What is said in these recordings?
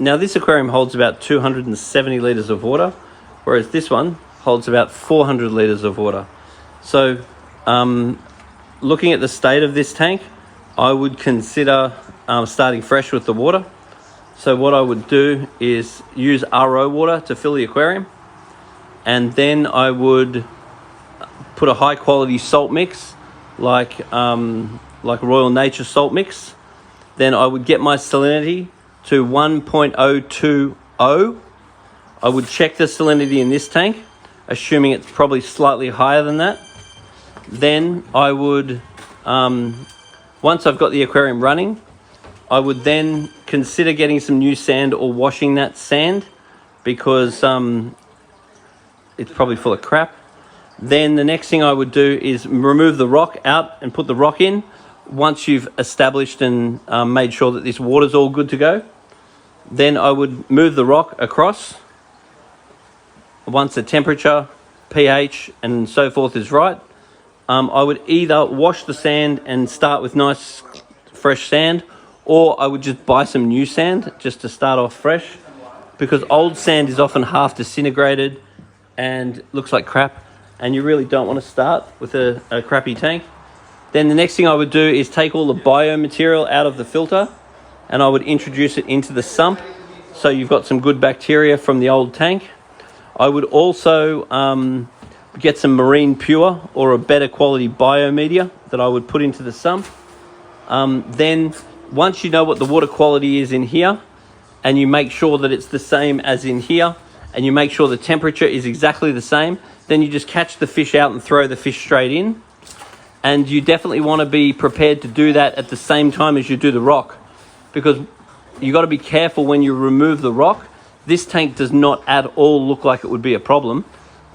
Now this aquarium holds about 270 litres of water, whereas this one holds about 400 litres of water. So looking at the state of this tank, I would consider starting fresh with the water. So what I would do is use RO water to fill the aquarium, and then I would put a high quality salt mix like Royal Nature salt mix. Then I would get my salinity to 1.020. I would check the salinity in this tank, assuming it's probably slightly higher than that. Then I would, once I've got the aquarium running, I would then consider getting some new sand or washing that sand, because it's probably full of crap. Then the next thing I would do is remove the rock out and put the rock in once you've established and made sure that this water's all good to go. Then I would move the rock across once the temperature, pH and so forth is right. I would either wash the sand and start with nice fresh sand, or I would just buy some new sand just to start off fresh, because old sand is often half disintegrated and looks like crap, and you really don't want to start with a crappy tank. Then the next thing I would do is take all the biomaterial out of the filter, and I would introduce it into the sump, so you've got some good bacteria from the old tank. I would also get some marine pure or a better quality biomedia that I would put into the sump. Then once you know what the water quality is in here, and you make sure that it's the same as in here, and you make sure the temperature is exactly the same, then you just catch the fish out and throw the fish straight in. And you definitely want to be prepared to do that at the same time as you do the rock, because you got to be careful when you remove the rock. This tank does not at all look like it would be a problem,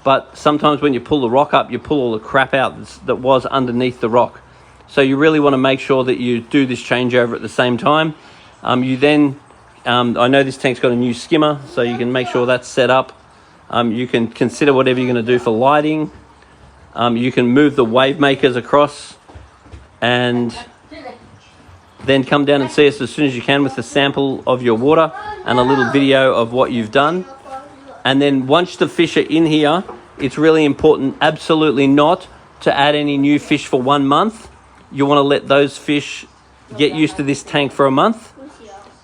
but sometimes when you pull the rock up, you pull all the crap out that was underneath the rock. So you really want to make sure that you do this changeover at the same time. You then, I know this tank's got a new skimmer, so you can make sure that's set up. You can consider whatever you're going to do for lighting. You can move the wave makers across, and then come down and see us as soon as you can with a sample of your water and a little video of what you've done. And then once the fish are in here, it's really important absolutely not to add any new fish for 1 month. You want to let those fish get used to this tank for a month.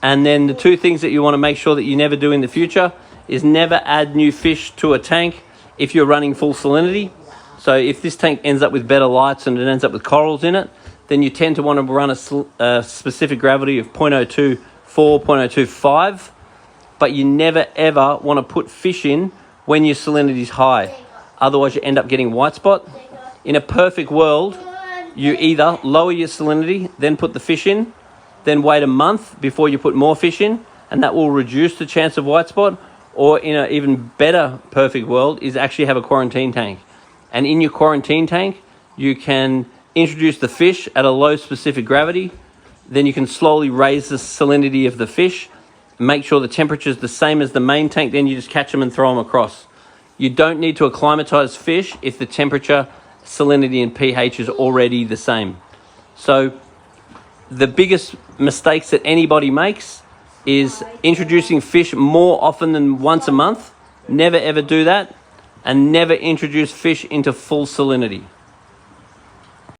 And then the two things that you want to make sure that you never do in the future is never add new fish to a tank if you're running full salinity. So if this tank ends up with better lights and it ends up with corals in it, then you tend to want to run a specific gravity of 0.024, 0.025, but you never ever want to put fish in when your salinity is high. Otherwise you end up getting white spot. In a perfect world, you either lower your salinity, then put the fish in, then wait a month before you put more fish in, and that will reduce the chance of white spot. Or in an even better perfect world is actually have a quarantine tank. And in your quarantine tank, you can introduce the fish at a low specific gravity. Then you can slowly raise the salinity of the fish, make sure the temperature is the same as the main tank, then you just catch them and throw them across. You don't need to acclimatize fish if the temperature, salinity and pH is already the same. So the biggest mistakes that anybody makes is introducing fish more often than once a month. Never ever do that, and never introduce fish into full salinity.